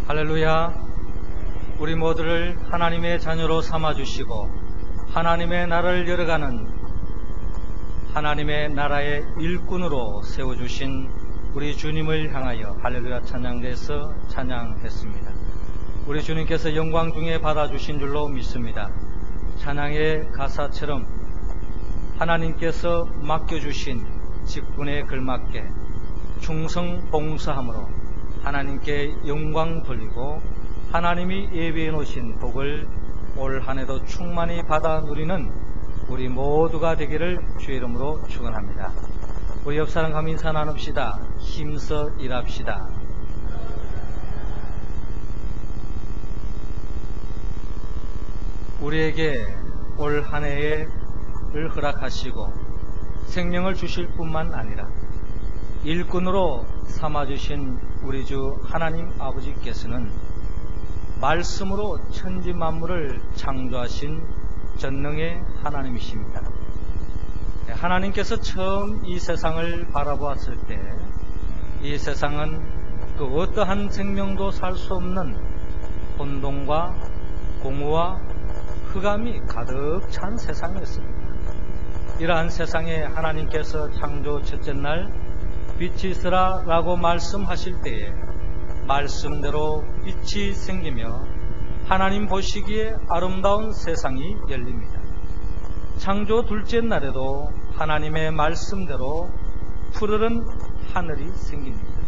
할렐루야. 우리 모두를 하나님의 자녀로 삼아주시고 하나님의 나라를 열어가는 하나님의 나라의 일꾼으로 세워주신 우리 주님을 향하여 할렐루야 찬양대에서 찬양했습니다. 우리 주님께서 영광 중에 받아주신 줄로 믿습니다. 찬양의 가사처럼 하나님께서 맡겨주신 직분에 걸맞게 충성 봉사함으로 하나님께 영광 돌리고 하나님이 예비해 놓으신 복을 올 한해도 충만히 받아 누리는 우리 모두가 되기를 주의 이름으로 축원합니다. 우리 옆 사람과 인사 나눕시다. 힘써 일합시다. 우리에게 올 한해를 허락하시고 생명을 주실 뿐만 아니라 일꾼으로 삼아주신 우리 주 하나님 아버지께서는 말씀으로 천지 만물을 창조하신 전능의 하나님이십니다. 하나님께서 처음 이 세상을 바라보았을 때 이 세상은 그 어떠한 생명도 살 수 없는 혼돈과 공허와 흑암이 가득 찬 세상이었습니다. 이러한 세상에 하나님께서 창조 첫째 날 빛이 있으라 라고 말씀하실 때에 말씀대로 빛이 생기며 하나님 보시기에 아름다운 세상이 열립니다. 창조 둘째 날에도 하나님의 말씀대로 푸르른 하늘이 생깁니다.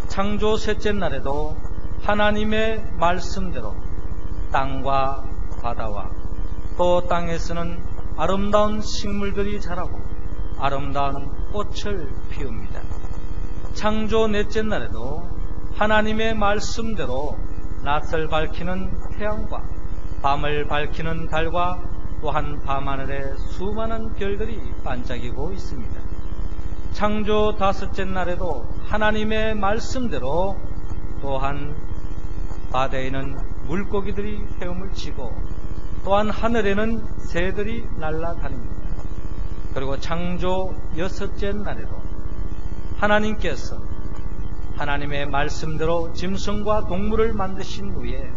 창조 셋째 날에도 하나님의 말씀대로 땅과 바다와 또 땅에서는 아름다운 식물들이 자라고 아름다운 꽃을 피웁니다. 창조 넷째 날에도 하나님의 말씀대로 낮을 밝히는 태양과 밤을 밝히는 달과 또한 밤하늘에 수많은 별들이 반짝이고 있습니다. 창조 다섯째 날에도 하나님의 말씀대로 또한 바다에는 물고기들이 헤엄을 치고 또한 하늘에는 새들이 날아다닙니다. 그리고 창조 여섯째 날에도 하나님께서 하나님의 말씀대로 짐승과 동물을 만드신 후에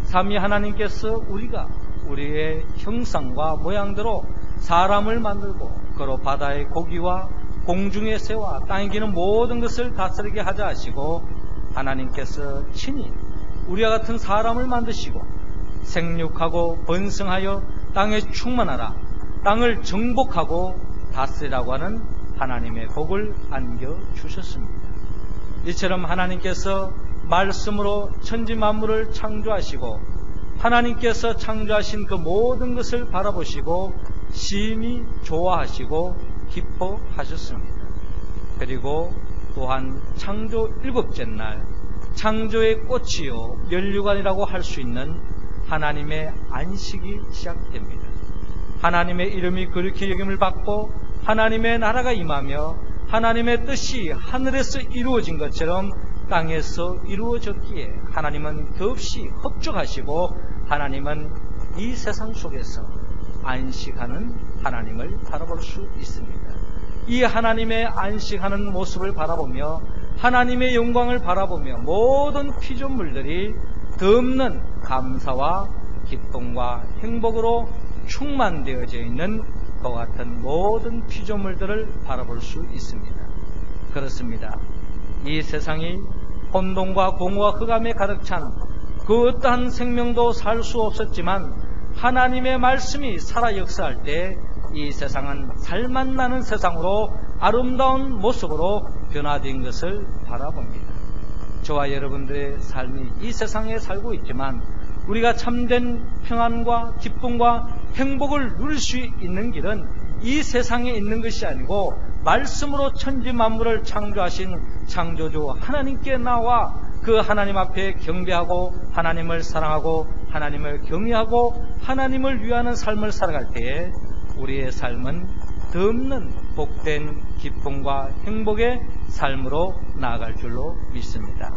삼위 하나님께서 우리가 우리의 형상과 모양대로 사람을 만들고 그로 바다의 고기와 공중의 새와 땅에 기는 모든 것을 다스리게 하자 하시고 하나님께서 친히 우리와 같은 사람을 만드시고 생육하고 번성하여 땅에 충만하라 땅을 정복하고 다스리라고 하는 하나님의 복을 안겨주셨습니다. 이처럼 하나님께서 말씀으로 천지 만물을 창조하시고 하나님께서 창조하신 그 모든 것을 바라보시고 심히 좋아하시고 기뻐하셨습니다. 그리고 또한 창조 일곱째 날 창조의 꽃이요 면류관이라고 할 수 있는 하나님의 안식이 시작됩니다. 하나님의 이름이 거룩히 여김을 받고 하나님의 나라가 임하며 하나님의 뜻이 하늘에서 이루어진 것처럼 땅에서 이루어졌기에 하나님은 더없이 흡족하시고 하나님은 이 세상 속에서 안식하는 하나님을 바라볼 수 있습니다. 이 하나님의 안식하는 모습을 바라보며 하나님의 영광을 바라보며 모든 피조물들이 덧없는 감사와 기쁨과 행복으로 충만되어져 있는 것 같은 모든 피조물들을 바라볼 수 있습니다. 그렇습니다. 이 세상이 혼돈과 공허와 흑암에 가득 찬 그 어떠한 생명도 살 수 없었지만 하나님의 말씀이 살아 역사할 때 이 세상은 살맛나는 세상으로 아름다운 모습으로 변화된 것을 바라봅니다. 저와 여러분들의 삶이 이 세상에 살고 있지만 우리가 참된 평안과 기쁨과 행복을 누릴 수 있는 길은 이 세상에 있는 것이 아니고 말씀으로 천지 만물을 창조하신 창조주 하나님께 나와 그 하나님 앞에 경배하고 하나님을 사랑하고 하나님을 경외하고 하나님을 위하는 삶을 살아갈 때에 우리의 삶은 덧없는 복된 기쁨과 행복의 삶으로 나아갈 줄로 믿습니다.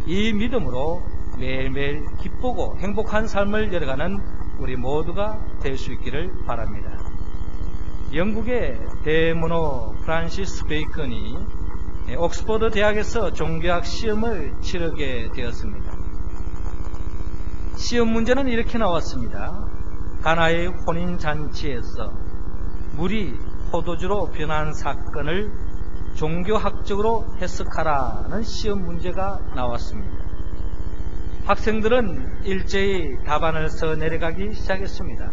이 믿음으로 매일매일 기쁘고 행복한 삶을 열어가는 우리 모두가 될 수 있기를 바랍니다. 영국의 대문호 프란시스 베이컨이 옥스퍼드 대학에서 종교학 시험을 치르게 되었습니다. 시험 문제는 이렇게 나왔습니다. 가나의 혼인잔치에서 물이 포도주로 변한 사건을 종교학적으로 해석하라는 시험 문제가 나왔습니다. 학생들은 일제히 답안을 써 내려가기 시작했습니다.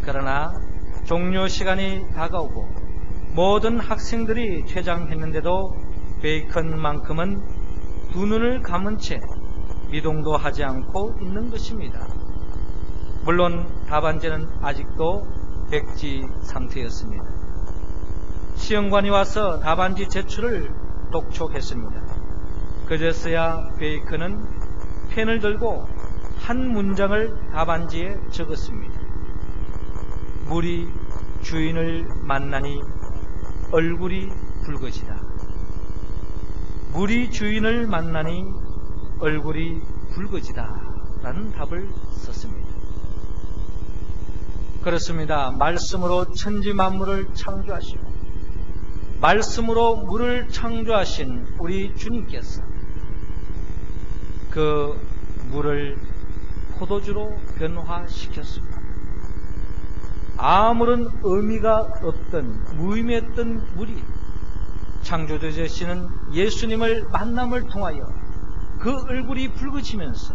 그러나 종료 시간이 다가오고 모든 학생들이 퇴장했는데도 베이컨만큼은 두 눈을 감은 채 미동도 하지 않고 있는 것입니다. 물론 답안지는 아직도 백지 상태였습니다. 시험관이 와서 답안지 제출을 독촉했습니다. 그제서야 베이컨은 펜을 들고 한 문장을 답안지에 적었습니다. 물이 주인을 만나니 얼굴이 붉어지다. 물이 주인을 만나니 얼굴이 붉어지다 라는 답을 썼습니다. 그렇습니다. 말씀으로 천지 만물을 창조하시고 말씀으로 물을 창조하신 우리 주님께서 그 물을 포도주로 변화시켰습니다. 아무런 의미가 없던 무의미했던 물이 창조주 되시는 예수님을 만남을 통하여 그 얼굴이 붉어지면서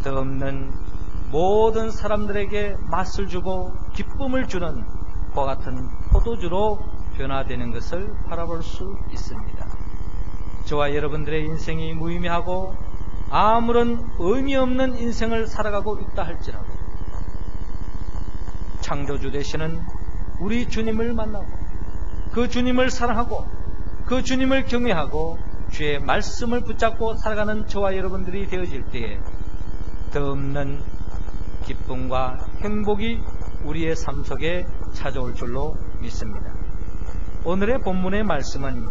덧없는 모든 사람들에게 맛을 주고 기쁨을 주는 그와 같은 포도주로 변화되는 것을 바라볼 수 있습니다. 저와 여러분들의 인생이 무의미하고 아무런 의미 없는 인생을 살아가고 있다 할지라도 창조주 되시는 우리 주님을 만나고 그 주님을 사랑하고 그 주님을 경외하고 주의 말씀을 붙잡고 살아가는 저와 여러분들이 되어질 때에 덧없는 기쁨과 행복이 우리의 삶 속에 찾아올 줄로 믿습니다. 오늘의 본문의 말씀은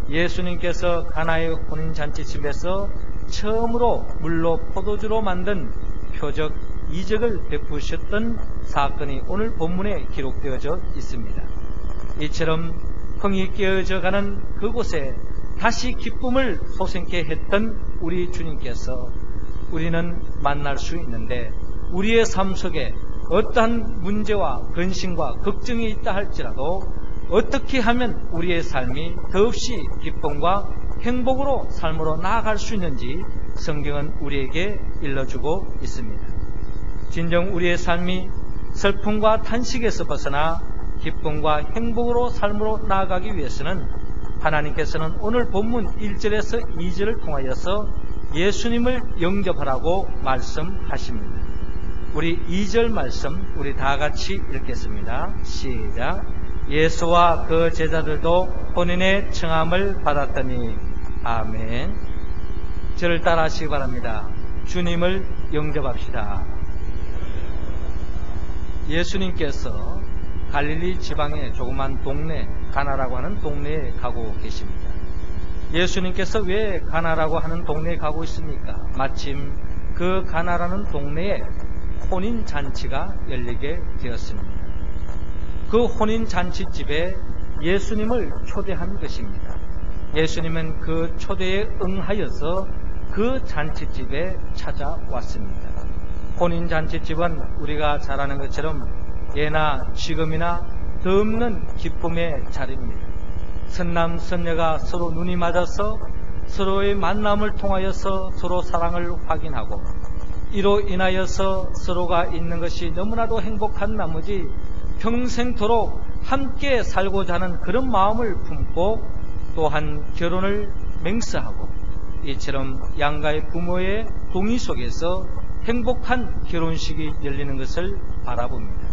예수님께서 가나의 혼인잔치집에서 처음으로 물로 포도주로 만든 표적 이적을 베푸셨던 사건이 오늘 본문에 기록되어져 있습니다. 이처럼 흥이 깨어져가는 그곳에 다시 기쁨을 솟게 했던 우리 주님께서 우리는 만날 수 있는데 우리의 삶 속에 어떠한 문제와 근심과 걱정이 있다 할지라도 어떻게 하면 우리의 삶이 더없이 기쁨과 행복으로 삶으로 나아갈 수 있는지 성경은 우리에게 일러주고 있습니다. 진정 우리의 삶이 슬픔과 탄식에서 벗어나 기쁨과 행복으로 삶으로 나아가기 위해서는 하나님께서는 오늘 본문 1절에서 2절을 통하여서 예수님을 영접하라고 말씀하십니다. 우리 2절 말씀 우리 다 같이 읽겠습니다. 시작. 예수와 그 제자들도 혼인의 청함을 받았더니 아멘. 저를 따라 하시기 바랍니다. 주님을 영접합시다. 예수님께서 갈릴리 지방의 조그만 동네 가나라고 하는 동네에 가고 계십니다. 예수님께서 왜 가나라고 하는 동네에 가고 있습니까? 마침 그 가나라는 동네에 혼인잔치가 열리게 되었습니다. 그 혼인잔치집에 예수님을 초대한 것입니다. 예수님은 그 초대에 응하여서 그 잔치집에 찾아왔습니다. 혼인잔치집은 우리가 잘 아는 것처럼 예나 지금이나 덧없는 기쁨의 자리입니다. 선남 선녀가 서로 눈이 맞아서 서로의 만남을 통하여서 서로 사랑을 확인하고 이로 인하여서 서로가 있는 것이 너무나도 행복한 나머지 평생토록 함께 살고자 하는 그런 마음을 품고 또한 결혼을 맹세하고 이처럼 양가의 부모의 동의 속에서 행복한 결혼식이 열리는 것을 바라봅니다.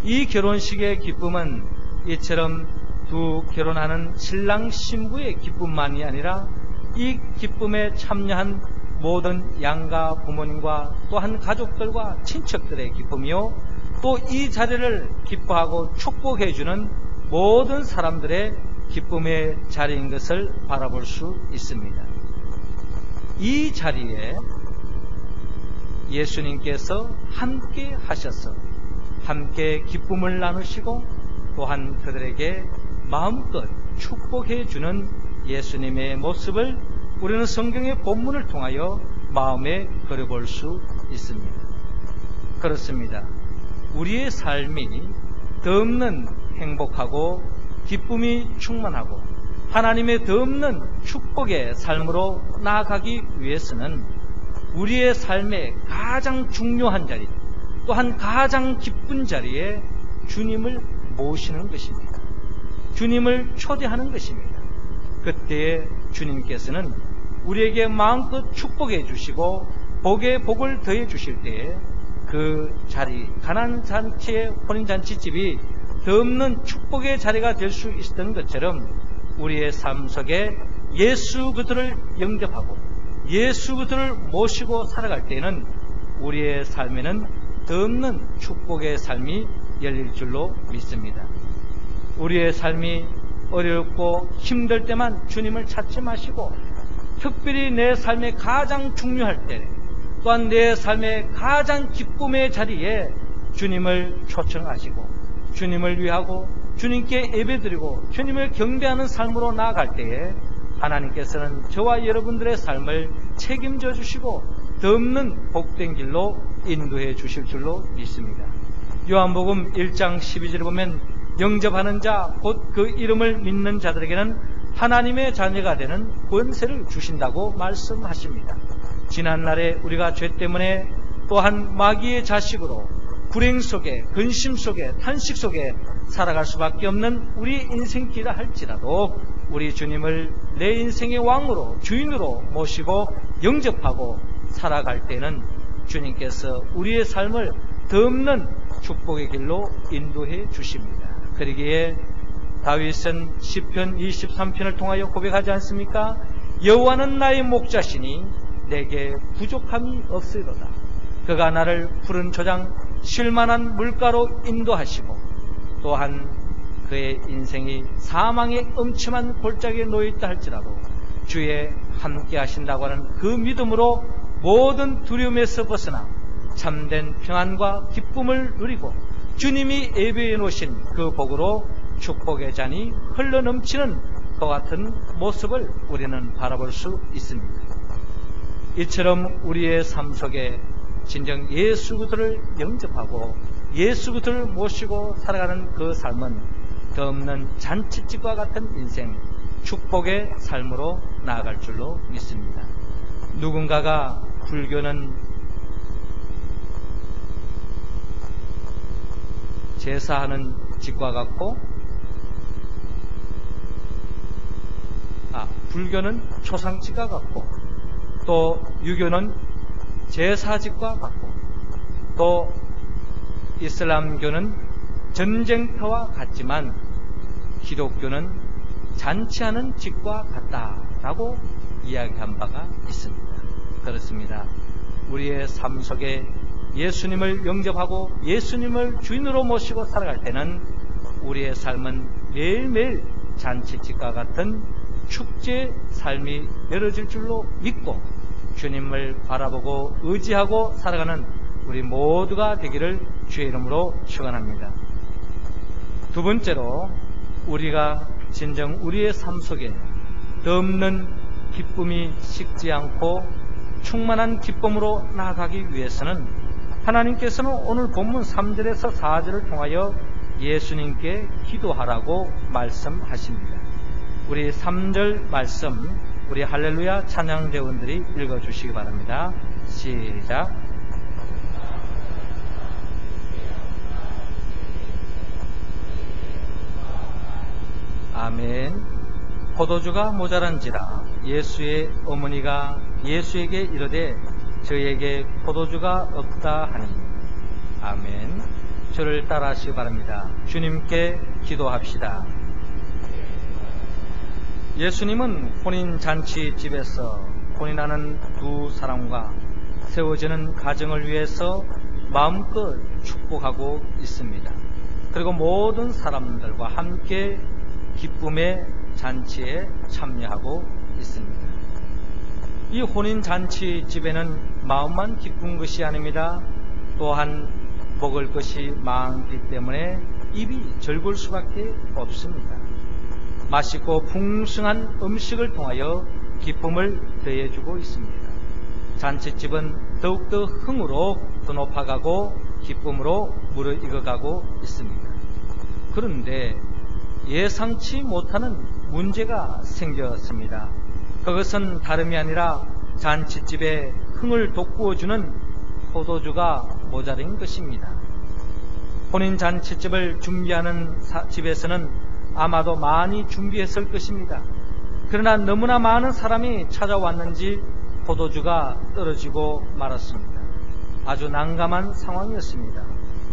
이 결혼식의 기쁨은 이처럼 두 결혼하는 신랑 신부의 기쁨만이 아니라 이 기쁨에 참여한 모든 양가 부모님과 또한 가족들과 친척들의 기쁨이요 또 이 자리를 기뻐하고 축복해주는 모든 사람들의 기쁨의 자리인 것을 바라볼 수 있습니다. 이 자리에 예수님께서 함께 하셔서 함께 기쁨을 나누시고 또한 그들에게 마음껏 축복해주는 예수님의 모습을 우리는 성경의 본문을 통하여 마음에 그려볼 수 있습니다. 그렇습니다. 우리의 삶이 더없는 행복하고 기쁨이 충만하고 하나님의 더없는 축복의 삶으로 나아가기 위해서는 우리의 삶의 가장 중요한 자리, 또한 가장 기쁜 자리에 주님을 모시는 것입니다. 주님을 초대하는 것입니다. 그때에 주님께서는 우리에게 마음껏 축복해 주시고 복에 복을 더해 주실 때에 그 자리, 가난잔치의 혼인잔치집이 더없는 축복의 자리가 될 수 있었던 것처럼 우리의 삶 속에 예수 그들을 영접하고 예수 그들을 모시고 살아갈 때에는 우리의 삶에는 더없는 축복의 삶이 열릴 줄로 믿습니다. 우리의 삶이 어렵고 힘들 때만 주님을 찾지 마시고 특별히 내 삶의 가장 중요할 때 또한 내 삶의 가장 기쁨의 자리에 주님을 초청하시고 주님을 위하고 주님께 예배드리고 주님을 경배하는 삶으로 나아갈 때에 하나님께서는 저와 여러분들의 삶을 책임져 주시고 더없는 복된 길로 인도해 주실 줄로 믿습니다. 요한복음 1장 12절에 보면 영접하는 자 곧 그 이름을 믿는 자들에게는 하나님의 자녀가 되는 권세를 주신다고 말씀하십니다. 지난날에 우리가 죄 때문에 또한 마귀의 자식으로 불행 속에 근심 속에 탄식 속에 살아갈 수밖에 없는 우리 인생길이라 할지라도 우리 주님을 내 인생의 왕으로 주인으로 모시고 영접하고 살아갈 때는 주님께서 우리의 삶을 더없는 축복의 길로 인도해 주십니다. 그러기에 다윗은 시편 23편을 통하여 고백하지 않습니까? 여호와는 나의 목자시니 내게 부족함이 없으리로다. 그가 나를 푸른 초장 쉴만한 물가로 인도하시고 또한 그의 인생이 사망의 엄침한 골짜기에 놓여있다 할지라도 주의 함께 하신다고 하는 그 믿음으로 모든 두려움에서 벗어나 참된 평안과 기쁨을 누리고 주님이 예배해 놓으신 그 복으로 축복의 잔이 흘러넘치는 그 같은 모습을 우리는 바라볼 수 있습니다. 이처럼 우리의 삶 속에 진정 예수 그들을 영접하고 예수 그들을 모시고 살아가는 그 삶은 더없는 잔치집과 같은 인생, 축복의 삶으로 나아갈 줄로 믿습니다. 누군가가 불교는 제사하는 집과 같고 불교는 초상집과 같고 또 유교는 제사집과 같고 또 이슬람교는 전쟁터와 같지만 기독교는 잔치하는 집과 같다라고 이야기한 바가 있습니다. 그렇습니다. 우리의 삶 속에 예수님을 영접하고 예수님을 주인으로 모시고 살아갈 때는 우리의 삶은 매일매일 잔치집과 같은 축제의 삶이 열어질 줄로 믿고 주님을 바라보고 의지하고 살아가는 우리 모두가 되기를 주의 이름으로 축원합니다. 두 번째로 우리가 진정 우리의 삶 속에 더없는 기쁨이 식지 않고 충만한 기쁨으로 나아가기 위해서는 하나님께서는 오늘 본문 3절에서 4절을 통하여 예수님께 기도하라고 말씀하십니다. 우리 3절 말씀 우리 할렐루야 찬양대원들이 읽어주시기 바랍니다. 시작. 아멘. 포도주가 모자란지라 예수의 어머니가 예수에게 이르되 저에게 포도주가 없다 하니. 아멘. 저를 따라하시기 바랍니다. 주님께 기도합시다. 예수님은 혼인잔치집에서 혼인하는 두 사람과 세워지는 가정을 위해서 마음껏 축복하고 있습니다. 그리고 모든 사람들과 함께 기쁨의 잔치에 참여하고 있습니다. 이 혼인잔치집에는 마음만 기쁜 것이 아닙니다. 또한 먹을 것이 많기 때문에 입이 즐거울 수밖에 없습니다. 맛있고 풍성한 음식을 통하여 기쁨을 더해주고 있습니다. 잔치집은 더욱더 흥으로 더 높아가고 기쁨으로 무르익어가고 있습니다. 그런데 예상치 못하는 문제가 생겼습니다. 그것은 다름이 아니라 잔치집에 흥을 돋구어주는 포도주가 모자른 것입니다. 혼인 잔치집을 준비하는 집에서는 아마도 많이 준비했을 것입니다. 그러나 너무나 많은 사람이 찾아왔는지 포도주가 떨어지고 말았습니다. 아주 난감한 상황이었습니다.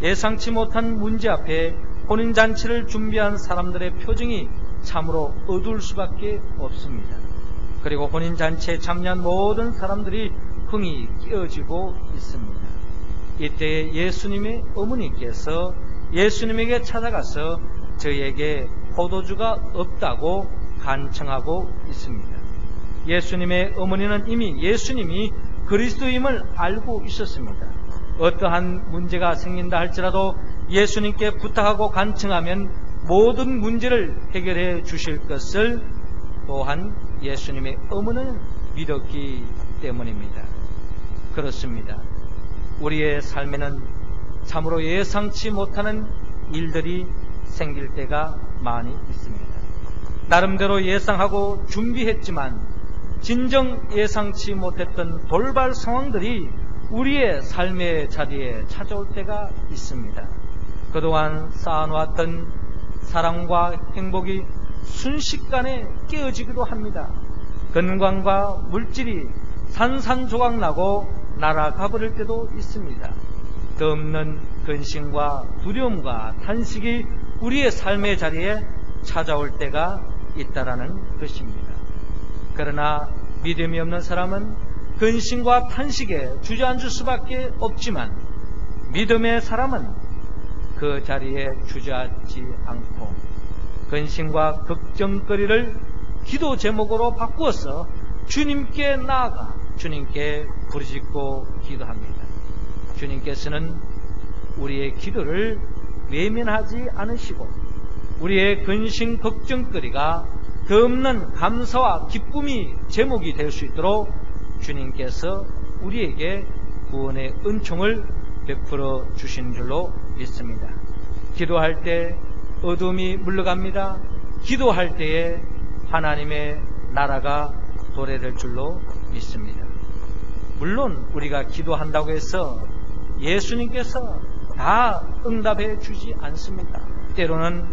예상치 못한 문제 앞에 혼인잔치를 준비한 사람들의 표정이 참으로 어두울 수밖에 없습니다. 그리고 혼인잔치에 참여한 모든 사람들이 흥이 깨어지고 있습니다. 이때 예수님의 어머니께서 예수님에게 찾아가서 저에게 포도주가 없다고 간청하고 있습니다. 예수님의 어머니는 이미 예수님이 그리스도임을 알고 있었습니다. 어떠한 문제가 생긴다 할지라도 예수님께 부탁하고 간청하면 모든 문제를 해결해 주실 것을 또한 예수님의 어머니는 믿었기 때문입니다. 그렇습니다. 우리의 삶에는 참으로 예상치 못하는 일들이 생길 때가 많이 있습니다. 나름대로 예상하고 준비했지만 진정 예상치 못했던 돌발 상황들이 우리의 삶의 자리에 찾아올 때가 있습니다. 그동안 쌓아놓았던 사랑과 행복이 순식간에 깨어지기도 합니다. 건강과 물질이 산산조각나고 날아가 버릴 때도 있습니다. 덧없는 근심과 두려움과 탄식이 우리의 삶의 자리에 찾아올 때가 있다라는 것입니다. 그러나 믿음이 없는 사람은 근심과 탄식에 주저앉을 수밖에 없지만 믿음의 사람은 그 자리에 주저앉지 않고 근심과 걱정거리를 기도 제목으로 바꾸어서 주님께 나아가 주님께 부르짖고 기도합니다. 주님께서는 우리의 기도를 외면하지 않으시고 우리의 근심 걱정거리가 덧없는 감사와 기쁨이 제목이 될 수 있도록 주님께서 우리에게 구원의 은총을 베풀어 주신 줄로 믿습니다. 기도할 때 어둠이 물러갑니다. 기도할 때에 하나님의 나라가 도래될 줄로 믿습니다. 물론 우리가 기도한다고 해서 예수님께서 다 응답해 주지 않습니다. 때로는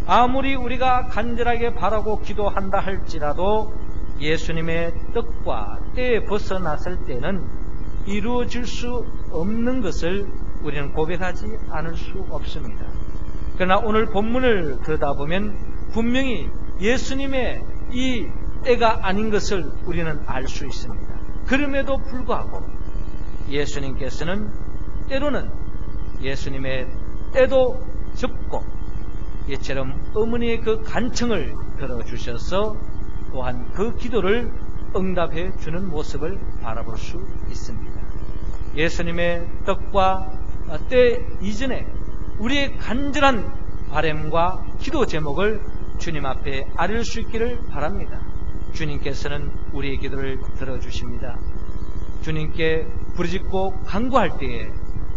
아무리 우리가 간절하게 바라고 기도한다 할지라도 예수님의 뜻과 때에 벗어났을 때는 이루어질 수 없는 것을 우리는 고백하지 않을 수 없습니다. 그러나 오늘 본문을 들여다보면 분명히 예수님의 이 때가 아닌 것을 우리는 알 수 있습니다. 그럼에도 불구하고 예수님께서는 때로는 예수님의 때도 접고 이처럼 어머니의 그 간청을 들어주셔서 또한 그 기도를 응답해 주는 모습을 바라볼 수 있습니다. 예수님의 뜻과 때 이전에 우리의 간절한 바람과 기도 제목을 주님 앞에 아릴 수 있기를 바랍니다. 주님께서는 우리의 기도를 들어주십니다. 주님께 부르짖고 간구할 때에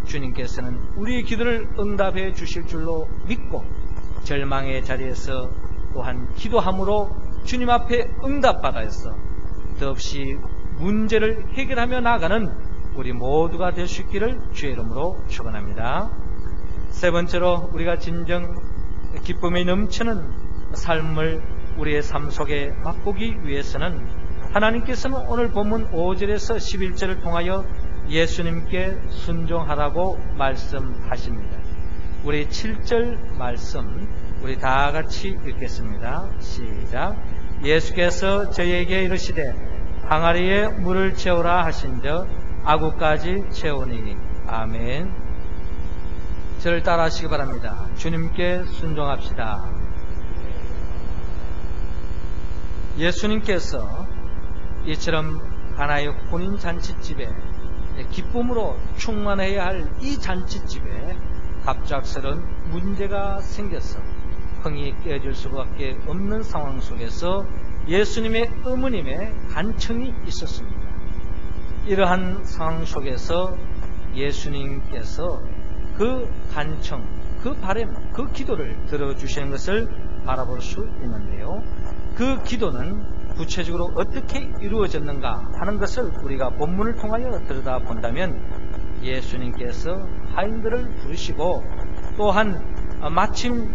주님께서는 우리의 기도를 응답해 주실 줄로 믿고 절망의 자리에서 또한 기도함으로 주님 앞에 응답받아서 더없이 문제를 해결하며 나가는 우리 모두가 될 수 있기를 주의 이름으로 축원합니다. 세 번째로 우리가 진정 기쁨이 넘치는 삶을 우리의 삶 속에 맛보기 위해서는 하나님께서는 오늘 본문 5절에서 11절을 통하여 예수님께 순종하라고 말씀하십니다. 우리 7절 말씀 우리 다 같이 읽겠습니다. 시작. 예수께서 저희에게 이르시되 항아리에 물을 채우라 하신즉 아구까지 채우니. 아멘. 저를 따라 하시기 바랍니다. 주님께 순종합시다. 예수님께서 이처럼 가나의 혼인 잔치집에 기쁨으로 충만해야 할 이 잔치집에 갑작스런 문제가 생겨서 흥이 깨어질 수밖에 없는 상황 속에서 예수님의 어머님의 간청이 있었습니다. 이러한 상황 속에서 예수님께서 그 간청, 그 바람, 그 기도를 들어주시는 것을 바라볼 수 있는데요. 그 기도는 구체적으로 어떻게 이루어졌는가 하는 것을 우리가 본문을 통하여 들여다본다면 예수님께서 하인들을 부르시고 또한 마침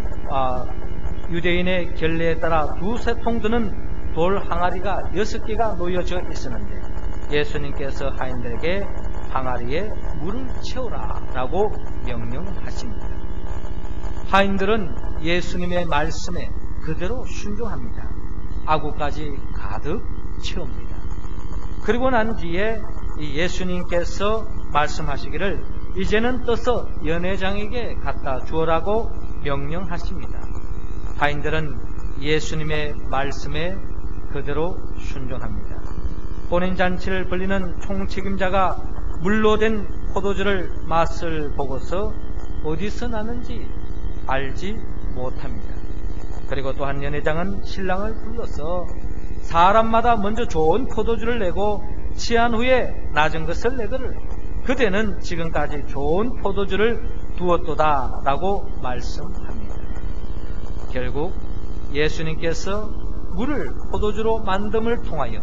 유대인의 결례에 따라 두세 통 드는 돌 항아리가 6개가 놓여져 있었는데 예수님께서 하인들에게 항아리에 물을 채우라 라고 명령하십니다. 하인들은 예수님의 말씀에 그대로 순종합니다. 아구까지 가득 채웁니다. 그리고 난 뒤에 예수님께서 말씀하시기를 이제는 떠서 연회장에게 갖다 주어라고 명령하십니다. 하인들은 예수님의 말씀에 그대로 순종합니다. 혼인잔치를 벌리는 총책임자가 물로 된 포도주를 맛을 보고서 어디서 나는지 알지 못합니다. 그리고 또한 연회장은 신랑을 불러서 사람마다 먼저 좋은 포도주를 내고 취한 후에 낮은 것을 내거를 그대는 지금까지 좋은 포도주를 두었도다 라고 말씀합니다. 결국 예수님께서 물을 포도주로 만듦을 통하여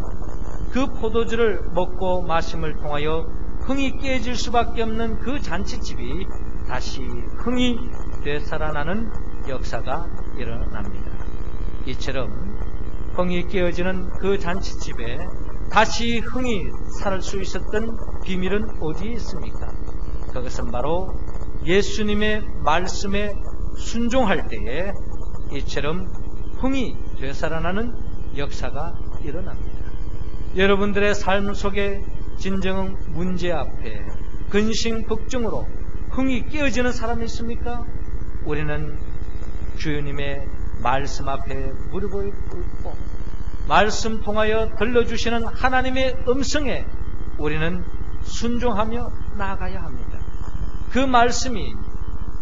그 포도주를 먹고 마심을 통하여 흥이 깨질 수밖에 없는 그 잔치집이 다시 흥이 되살아나는 역사가 일어납니다. 이처럼 흥이 깨어지는 그 잔치집에 다시 흥이 살 수 있었던 비밀은 어디에 있습니까? 그것은 바로 예수님의 말씀에 순종할 때에 이처럼 흥이 되살아나는 역사가 일어납니다. 여러분들의 삶 속에 진정 문제 앞에 근심걱정으로 흥이 깨어지는 사람이 있습니까? 우리는 주님의 말씀 앞에 무릎을 꿇고 말씀 통하여 들려주시는 하나님의 음성에 우리는 순종하며 나아가야 합니다. 그 말씀이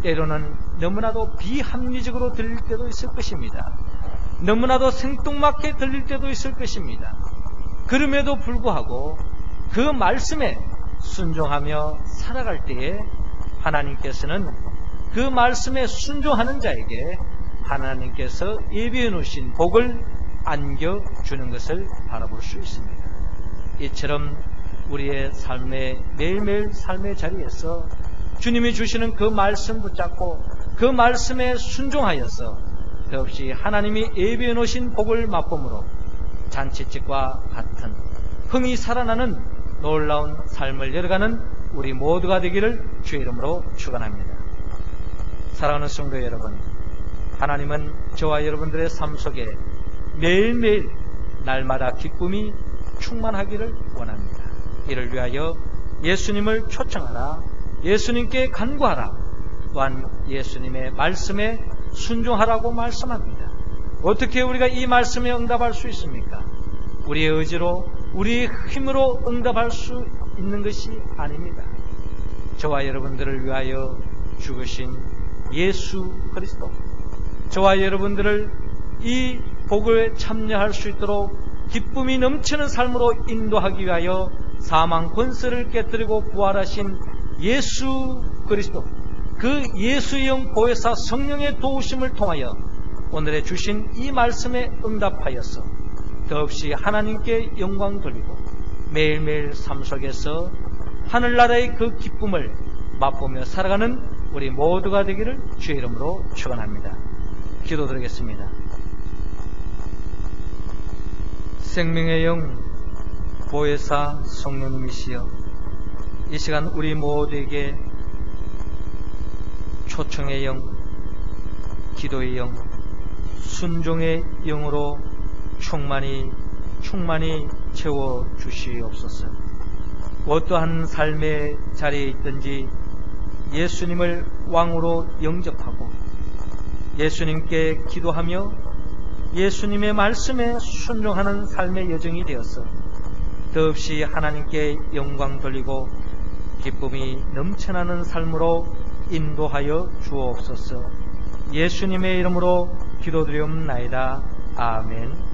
때로는 너무나도 비합리적으로 들릴 때도 있을 것입니다. 너무나도 생뚱맞게 들릴 때도 있을 것입니다. 그럼에도 불구하고 그 말씀에 순종하며 살아갈 때에 하나님께서는 그 말씀에 순종하는 자에게 하나님께서 예비해 놓으신 복을 안겨주는 것을 바라볼 수 있습니다. 이처럼 우리의 삶의 매일매일 삶의 자리에서 주님이 주시는 그 말씀 붙잡고 그 말씀에 순종하여서 더없이 하나님이 예비해 놓으신 복을 맛봄으로 잔치집과 같은 흥이 살아나는 놀라운 삶을 열어가는 우리 모두가 되기를 주의 이름으로 축원합니다. 사랑하는 성도 여러분, 하나님은 저와 여러분들의 삶 속에 매일매일 날마다 기쁨이 충만하기를 원합니다. 이를 위하여 예수님을 초청하라, 예수님께 간구하라, 또한 예수님의 말씀에 순종하라고 말씀합니다. 어떻게 우리가 이 말씀에 응답할 수 있습니까? 우리의 의지로, 우리의 힘으로 응답할 수 있는 것이 아닙니다. 저와 여러분들을 위하여 죽으신 예수 그리스도, 저와 여러분들을 이 복을 참여할 수 있도록 기쁨이 넘치는 삶으로 인도하기 위하여 사망 권세를 깨뜨리고 부활하신 예수 그리스도, 그 예수의 영 보혜사 성령의 도우심을 통하여 오늘의 주신 이 말씀에 응답하여서 더없이 하나님께 영광 돌리고 매일매일 삶 속에서 하늘나라의 그 기쁨을 맛보며 살아가는 우리 모두가 되기를 주의 이름으로 축원합니다. 기도드리겠습니다. 생명의 영 보혜사 성령님이시여, 이 시간 우리 모두에게 초청의 영, 기도의 영, 순종의 영으로 충만히 채워주시옵소서. 어떠한 삶의 자리에 있든지 예수님을 왕으로 영접하고 예수님께 기도하며 예수님의 말씀에 순종하는 삶의 여정이 되어서 더없이 하나님께 영광 돌리고 기쁨이 넘쳐나는 삶으로 인도하여 주옵소서. 예수님의 이름으로 기도드리옵나이다. 아멘.